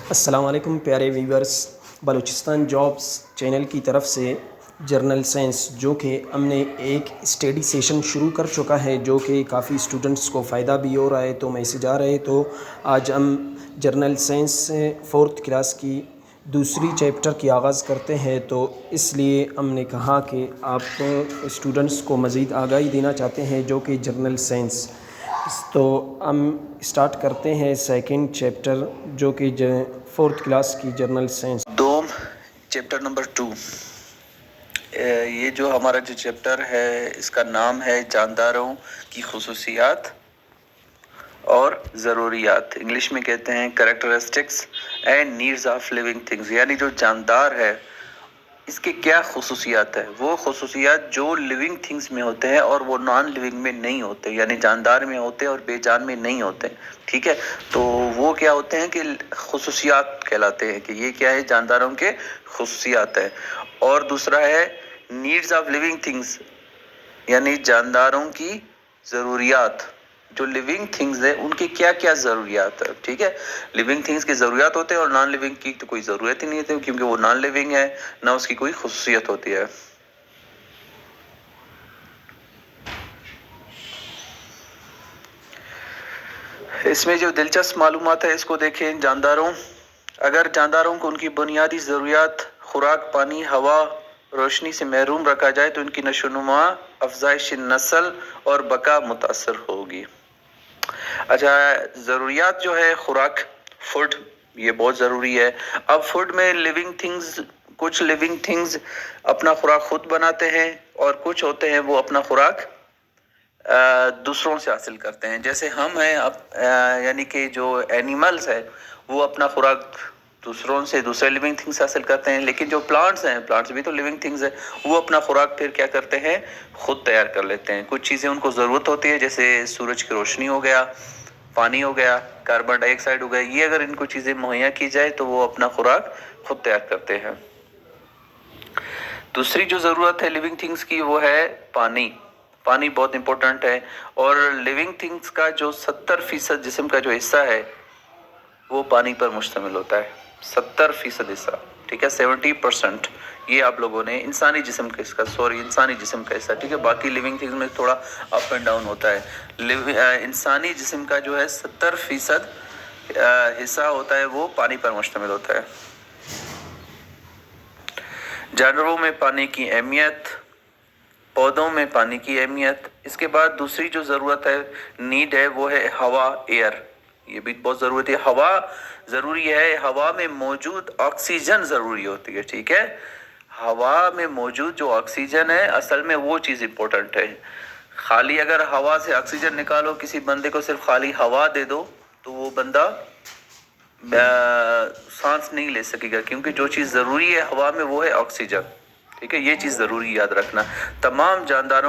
السلام علیکم پیارے ویورز، بلوچستان جابس چینل کی طرف سے جرنل سائنس جو کہ ہم نے ایک اسٹڈی سیشن شروع کر چکا ہے جو کہ کافی اسٹوڈنٹس کو فائدہ بھی ہو رہا ہے، تو میسیج آ رہے تو آج ہم جرنل سائنس سے 4th کلاس کی دوسری چیپٹر کی آغاز کرتے ہیں۔ تو اس لیے ہم نے کہا کہ آپ اسٹوڈنٹس کو مزید آگاہی دینا چاہتے ہیں جو کہ جرنل سائنس، تو ہم اسٹارٹ کرتے ہیں سیکنڈ چیپٹر جو کہ 4th کلاس کی جرنل سائنس دوم چیپٹر نمبر 2۔ یہ جو ہمارا جو چیپٹر ہے اس کا نام ہے جانداروں کی خصوصیات اور ضروریات، انگلش میں کہتے ہیں characteristics and needs of living things, یعنی جو جاندار ہے اس کے کیا خصوصیات ہیں، وہ خصوصیات جو لیونگ تھنگز میں ہوتے ہیں اور وہ نان لیونگ میں نہیں ہوتے، یعنی جاندار میں ہوتے ہیں اور بے جان میں نہیں ہوتے، ٹھیک ہے۔ تو وہ کیا ہوتے ہیں کہ خصوصیات کہلاتے ہیں، کہ یہ کیا ہے، جانداروں کے خصوصیات ہیں۔ اور دوسرا ہے نیڈز آف لیونگ تھنگز، یعنی جانداروں کی ضروریات، جو لیونگ تھنگز ہیں ان کی کیا کیا ضروریات ہے، ٹھیک ہے۔ لیونگ تھنگز کی ضروریات ہوتے ہیں اور نان لیونگ کی تو کوئی ضرورت ہی نہیں ہوتی کیونکہ وہ نان لیونگ ہے، نہ اس کی کوئی خصوصیت ہوتی ہے۔ اس میں جو دلچسپ معلومات ہے اس کو دیکھیں۔ جانداروں، اگر جانداروں کو ان کی بنیادی ضروریات خوراک، پانی، ہوا، روشنی سے محروم رکھا جائے تو ان کی نشو و نما، افزائش نسل اور بقا متاثر ہوگی۔ اچھا، ضروریات جو ہے خوراک، فوڈ، یہ بہت ضروری ہے۔ اب فوڈ میں لیونگ تھنگز، کچھ لیونگ تھنگز اپنا خوراک خود بناتے ہیں اور کچھ ہوتے ہیں وہ اپنا خوراک دوسروں سے حاصل کرتے ہیں، جیسے ہم ہیں، یعنی کہ جو اینیملز ہے وہ اپنا خوراک دوسروں سے، دوسرے لیونگ تھنگز حاصل کرتے ہیں، لیکن جو پلانٹس ہیں، پلانٹس بھی تو لیونگ تھنگز ہیں، وہ اپنا خوراک پھر کیا کرتے ہیں، خود تیار کر لیتے ہیں۔ کچھ چیزیں ان کو ضرورت ہوتی ہے جیسے سورج کی روشنی ہو گیا، پانی ہو گیا، کاربن ڈائی آکسائڈ ہو گیا، یہ اگر ان کو چیزیں مہیا کی جائے تو وہ اپنا خوراک خود تیار کرتے ہیں۔ دوسری جو ضرورت ہے لیونگ تھنگز کی وہ ہے پانی۔ پانی بہت امپورٹنٹ ہے، اور لیونگ تھنگز کا جو 70% جسم کا جو حصہ ہے وہ پانی پر مشتمل ہوتا ہے، 70% حصہ، ٹھیک ہے، 70%۔ یہ آپ لوگوں نے انسانی جسم کا حصہ، ٹھیک ہے، باقی لیونگ تھنگز میں تھوڑا اپ اینڈ ڈاؤن ہوتا ہے۔ انسانی جسم کا جو ہے 70% حصہ ہوتا ہے وہ پانی پر مشتمل ہوتا ہے۔ جانوروں میں پانی کی اہمیت، پودوں میں پانی کی اہمیت۔ اس کے بعد دوسری جو ضرورت ہے، نیڈ ہے، وہ ہے ہوا، ایئر، یہ بھی بہت ضروری ہے۔ ہوا ضروری ہے، ہوا میں موجود آکسیجن ضروری ہوتی ہے، ٹھیک ہے۔ ہوا میں موجود جو آکسیجن ہے اصل میں وہ چیز امپورٹنٹ ہے۔ خالی اگر ہوا سے آکسیجن نکالو، کسی بندے کو صرف خالی ہوا دے دو تو وہ بندہ سانس نہیں لے سکے گا، کیونکہ جو چیز ضروری ہے ہوا میں وہ ہے آکسیجن، ٹھیک ہے، یہ چیز ضروری یاد رکھنا۔ تمام جاندار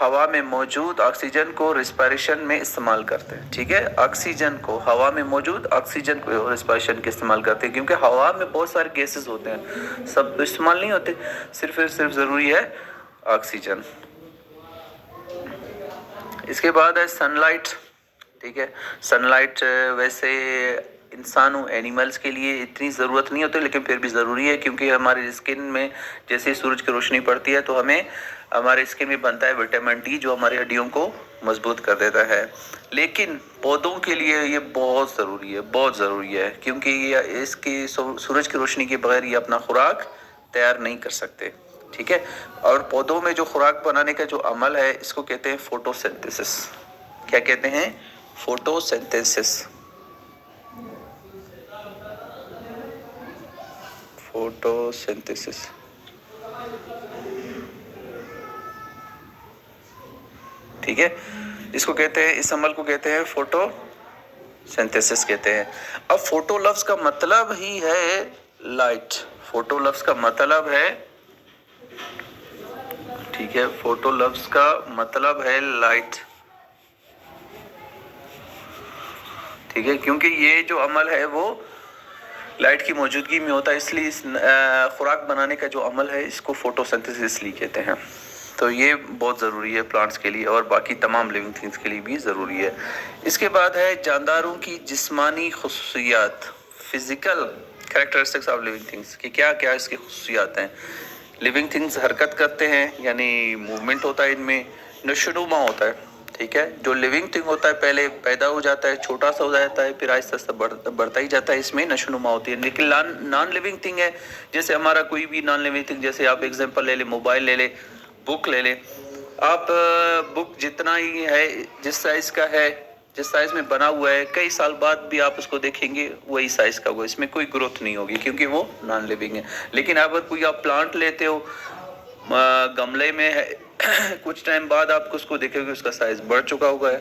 ہوا میں موجود آکسیجن کو ریسپائریشن میں استعمال کرتے ہیں، ٹھیک ہے، آکسیجن کو، ہوا میں موجود آکسیجن کو ریسپائریشن کے استعمال کرتے ہیں، کیونکہ ہوا میں بہت سارے گیسز ہوتے ہیں، سب استعمال نہیں ہوتے، صرف ضروری ہے آکسیجن۔ اس کے بعد ہے سن لائٹ، ٹھیک ہے۔ سن لائٹ ویسے انسانوں، اینیملز کے لیے اتنی ضرورت نہیں ہوتی لیکن پھر بھی ضروری ہے، کیونکہ ہماری اسکن میں جیسے سورج کی روشنی پڑتی ہے تو ہمیں ہمارے اسکن میں بنتا ہے وٹامن ڈی جو ہماری ہڈیوں کو مضبوط کر دیتا ہے۔ لیکن پودوں کے لیے یہ بہت ضروری ہے، کیونکہ یہ اس کی سورج کی روشنی کے بغیر یہ اپنا خوراک تیار نہیں کر سکتے، ٹھیک ہے۔ اور پودوں میں جو خوراک بنانے کا جو عمل ہے اس کو کہتے ہیں فوٹو سینتھسس۔ کیا کہتے ہیں؟ Photo synthesis. فوٹو سینتھسس، ٹھیک ہے، اس کو کہتے ہیں، اس عمل کو کہتے ہیں فوٹو سینتھسس کہتے ہیں۔ اب فوٹو لفظ کا مطلب ہی ہے لائٹ، فوٹو لفظ کا مطلب ہے، ٹھیک ہے، فوٹو لفظ کا مطلب ہے لائٹ، ٹھیک ہے، کیونکہ یہ جو عمل ہے وہ لائٹ کی موجودگی میں ہوتا ہے، اس لیے اس خوراک بنانے کا جو عمل ہے اس کو فوٹو سینتھسس اس لیے کہتے ہیں۔ تو یہ بہت ضروری ہے پلانٹس کے لیے اور باقی تمام لیونگ تھنگس کے لیے بھی ضروری ہے۔ اس کے بعد ہے جانداروں کی جسمانی خصوصیات، physical characteristics of living things, کہ کیا کیا اس کی خصوصیات ہیں۔ لیونگ تھنگس حرکت کرتے ہیں، یعنی موومنٹ ہوتا ہے ان میں، نشوونما ہوتا ہے، ٹھیک ہے۔ جو لیونگ تھنگ ہوتا ہے پہلے پیدا ہو جاتا ہے، چھوٹا سا ہو جاتا ہے، پھر آہستہ آہستہ بڑھتا ہی جاتا ہے، اس میں نشوونما ہوتی ہے۔ لیکن نان لیونگ تھنگ ہے، جیسے ہمارا کوئی بھی نان لیونگ تھنگ، جیسے آپ ایگزامپل لے لیں، موبائل لے لیں، بک لے لیں، آپ بک جتنا ہی ہے، جس سائز کا ہے، جس سائز میں بنا ہوا ہے، کئی سال بعد بھی آپ اس کو دیکھیں گے وہی سائز کا ہوگا، اس میں کوئی گروتھ نہیں ہوگی کیونکہ وہ نان لیونگ ہے۔ لیکن اگر کوئی آپ پلانٹ لیتے ہو گملے میں ہے، کچھ ٹائم بعد آپ اس کو دیکھیں گے اس کا سائز بڑھ چکا ہوگا ہے،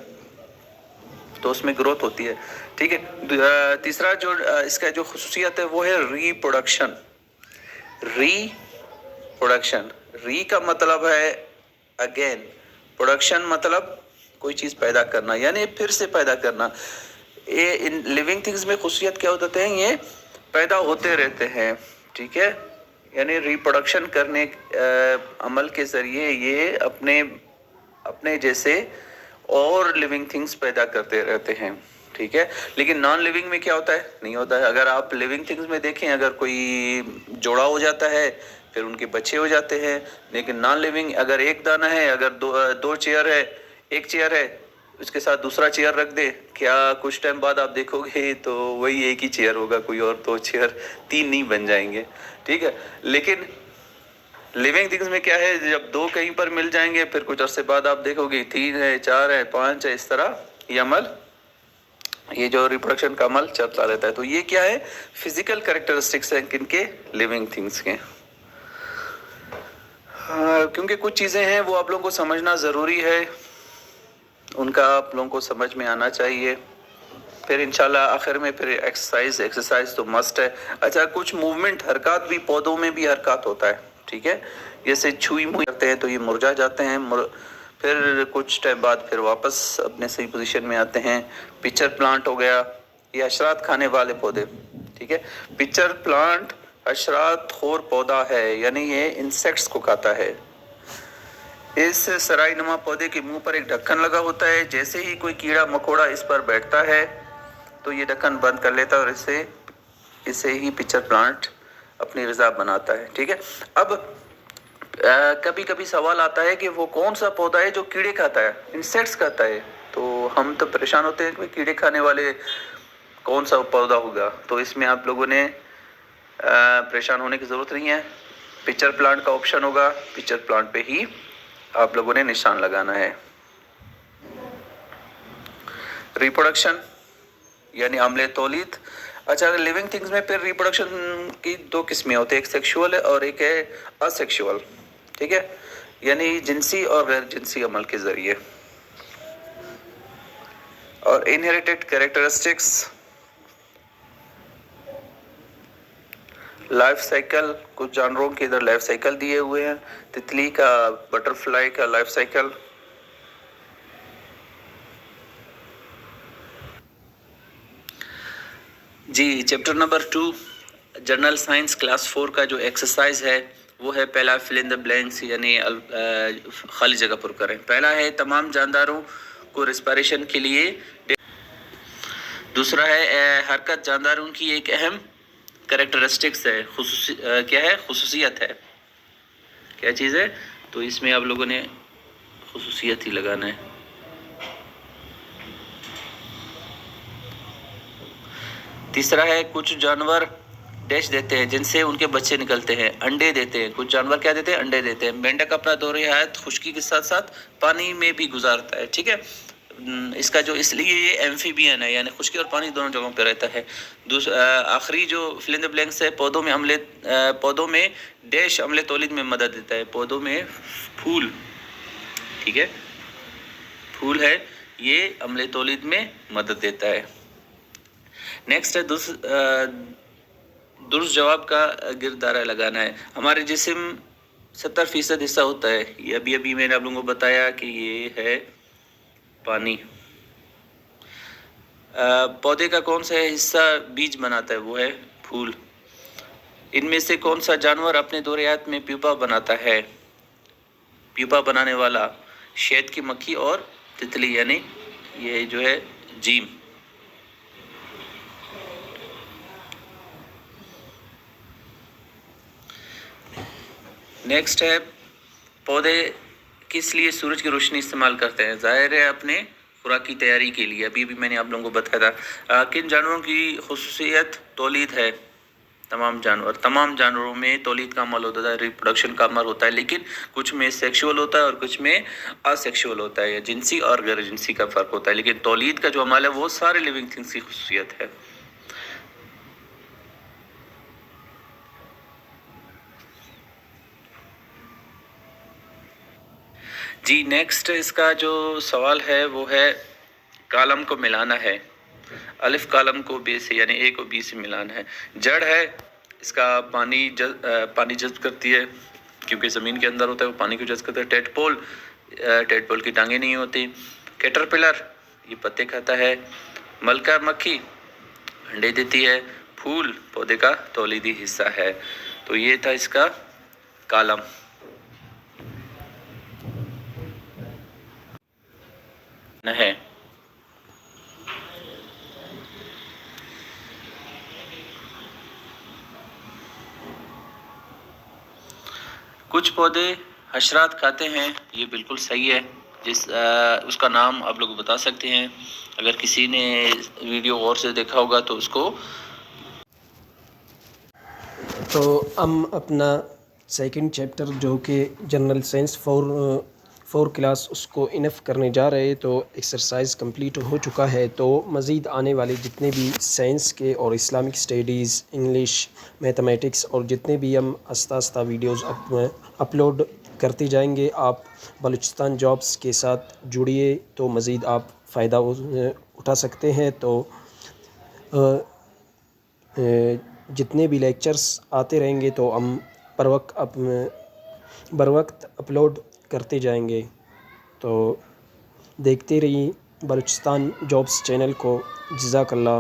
تو اس میں گروتھ ہوتی ہے، ٹھیک ہے۔ تیسرا جو اس کا جو خصوصیت ہے وہ ہے ری پروڈکشن۔ ری پروڈکشن، ری کا مطلب ہے اگین، پروڈکشن مطلب کوئی چیز پیدا کرنا، یعنی پھر سے پیدا کرنا۔ یہ ان لیونگ تھنگز میں خصوصیت کیا ہوتے ہیں، یہ پیدا ہوتے رہتے ہیں، ٹھیک ہے۔ یعنی ریپروڈکشن کرنے عمل کے ذریعے یہ اپنے جیسے اور لیونگ تھنگز پیدا کرتے رہتے ہیں، ٹھیک ہے۔ لیکن نان لیونگ میں کیا ہوتا ہے، نہیں ہوتا ہے۔ اگر آپ لیونگ تھنگز میں دیکھیں، اگر کوئی جوڑا ہو جاتا ہے پھر ان کے بچے ہو جاتے ہیں، لیکن نان لیونگ اگر ایک دانہ ہے، اگر دو چیئر ہے، ایک چیئر ہے، اس کے ساتھ دوسرا چیئر رکھ دے، کیا کچھ ٹائم بعد آپ دیکھو گے تو وہی ایک ہی چیئر ہوگا، کوئی اور دو چیئر، تین نہیں بن جائیں گے، ٹھیک ہے۔ لیکن لیونگ تھنگز میں کیا ہے، جب دو کہیں پر مل جائیں گے پھر کچھ عرصے بعد آپ دیکھو گے تین ہے، چار ہے، پانچ ہے، اس طرح یہ عمل، یہ جو ریپروڈکشن کا عمل چلتا رہتا ہے۔ تو یہ کیا ہے، فزیکل کریکٹرسٹکس ہیں کن کے، لیونگ تھنگز کے۔ کیونکہ کچھ چیزیں ہیں وہ آپ لوگوں کو سمجھنا ضروری ہے، ان کا آپ لوگوں کو سمجھ میں آنا چاہیے۔ پھر انشاءاللہ آخر میں پھر ایکسرسائز تو مسٹ ہے۔ اچھا، کچھ موومنٹ، حرکات بھی، پودوں میں بھی حرکات ہوتا ہے، ٹھیک ہے۔ جیسے چھوئی موئی کرتے ہیں تو یہ مرجا جاتے ہیں، پھر کچھ ٹائم بعد پھر واپس اپنے صحیح پوزیشن میں آتے ہیں۔ پچر پلانٹ ہو گیا، یہ حشرات کھانے والے پودے، ٹھیک ہے۔ پچر پلانٹ حشرات خور پودا ہے، یعنی یہ انسیکٹس کو کھاتا ہے۔ اس سرائی نما پودے کے منہ پر ایک ڈھکن لگا ہوتا ہے، جیسے ہی کوئی کیڑا مکوڑا اس پر بیٹھتا ہے تو یہ ڈھکن بند کر لیتا ہے اور اسے ہی پچر پلانٹ اپنی غذا بناتا ہے، ٹھیک ہے۔ اب کبھی کبھی سوال آتا ہے کہ وہ کون سا پودا ہے جو کیڑے کھاتا ہے، انسیکٹس کھاتا ہے، تو ہم تو پریشان ہوتے ہیں کہ کیڑے کھانے والے کون سا پودا ہوگا۔ تو اس میں آپ لوگوں نے پریشان ہونے کی ضرورت نہیں ہے، پچر پلانٹ کا آپشن ہوگا، پچر پلانٹ پہ ہی آپ لوگوں نے نشان لگانا ہے۔ ریپروڈکشن یعنی عمل تولید۔ اچھا، لیونگ تھنگز میں پھر ریپروڈکشن کی دو قسمیں ہوتے ہیں، ایک سیکشول ہے اور ایک ہے اسیکشول، ٹھیک ہے، یعنی جنسی اور غیر جنسی عمل کے ذریعے۔ اور انہیریٹڈ کریکٹرسٹکس، لائف سائیکل، کچھ جانوروں کے ادھر لائف سائیکل دیے ہوئے ہیں، تتلی کا، بٹر فلائی کا لائف سائیکل۔ جی، chapter number 2 general science class 4 کا جو ایکسرسائز ہے وہ ہے پہلا فل ان دا بلینکس، یعنی خالی جگہ پر کریں۔ پہلا ہے تمام جانداروں کو ریسپائریشن کے لیے، دوسرا ہے حرکت جانداروں کی ایک اہم کریکٹرسٹکس ہے، کیا ہے، خصوصیت ہے، کیا چیز ہے، تو اس میں آپ لوگوں نے خصوصیت ہی لگانا ہے۔ تیسرا ہے کچھ جانور ڈیش دیتے ہیں جن سے ان کے بچے نکلتے ہیں، انڈے دیتے ہیں، کچھ جانور کیا دیتے ہیں، انڈے دیتے ہیں۔ مینڈک اپنا دور حیات خشکی کے ساتھ ساتھ پانی میں بھی گزارتا ہے، ٹھیک ہے۔ اس کا جو اس لیے یہ ایمفیبین ہے، یعنی خشکی اور پانی دونوں جگہوں پہ رہتا ہے۔ آخری جو فل ان دا بلینکس ہے، پودوں میں ڈیش عمل تولید میں مدد دیتا ہے، پودوں میں پھول، ٹھیک ہے، پھول ہے، یہ عمل تولید میں مدد دیتا ہے۔ نیکسٹ ہے درست جواب کا گردارہ لگانا ہے۔ ہمارے جسم 70% حصہ ہوتا ہے، یہ ابھی میں نے آپ لوگوں کو بتایا کہ یہ ہے پانی۔ پودے کا کون سا حصہ بیج بناتا ہے، وہ ہے پھول۔ ان میں سے کون سا جانور اپنے دور حیات میں پیپا بناتا ہے، پیپا بنانے والا، شہد کی مکھی اور تتلی، یعنی یہ جو ہے جیم۔ نیکسٹ ہے پودے کس لیے سورج کی روشنی استعمال کرتے ہیں؟ ظاہر ہے اپنے خوراک کی تیاری کے لیے۔ ابھی بھی میں نے آپ لوگوں کو بتایا تھا۔ کن جانوروں کی خصوصیت تولید ہے؟ تمام جانوروں میں تولید کا عمل ہوتا ہے، ریپروڈکشن کا عمل ہوتا ہے، لیکن کچھ میں سیکشول ہوتا ہے اور کچھ میں اسیکشول ہوتا ہے، یا جنسی اور غیر جنسی کا فرق ہوتا ہے، لیکن تولید کا جو عمل ہے وہ سارے لیونگ تھنگس کی خصوصیت ہے۔ جی نیکسٹ اس کا جو سوال ہے وہ ہے کالم کو ملانا ہے، الف کالم کو بے سے یعنی اے کو بی سے ملانا ہے۔ جڑ ہے، اس کا پانی جذب کرتی ہے کیونکہ زمین کے اندر ہوتا ہے، وہ پانی کو جذب کرتا ہے۔ ٹیڈ پول کی ٹانگیں نہیں ہوتی۔ کیٹرپلر یہ پتے کھاتا ہے۔ ملکہ مکھی انڈے دیتی ہے۔ پھول پودے کا تولیدی حصہ ہے۔ تو یہ تھا اس کا کالم ہے۔ کچھ پودے حشرات کھاتے ہیں، یہ بالکل صحیح ہے۔ اس کا نام آپ لوگ بتا سکتے ہیں، اگر کسی نے ویڈیو غور سے دیکھا ہوگا تو اس کو۔ تو ہم اپنا سیکنڈ چیپٹر جو کہ جنرل سائنس فور کلاس اس کو انف کرنے جا رہے، تو ایکسرسائز کمپلیٹ ہو چکا ہے۔ تو مزید آنے والے جتنے بھی سائنس کے اور اسلامک اسٹڈیز، انگلش، میتھمیٹکس اور جتنے بھی ہم آہستہ ویڈیوز اپلوڈ کرتے جائیں گے، آپ بلوچستان جابس کے ساتھ جڑیے تو مزید آپ فائدہ اٹھا سکتے ہیں۔ تو جتنے بھی لیکچرز آتے رہیں گے تو ہم بر وقت اپلوڈ کرتے جائیں گے۔ تو دیکھتے رہیے بلوچستان جابس چینل کو۔ جزاک اللہ۔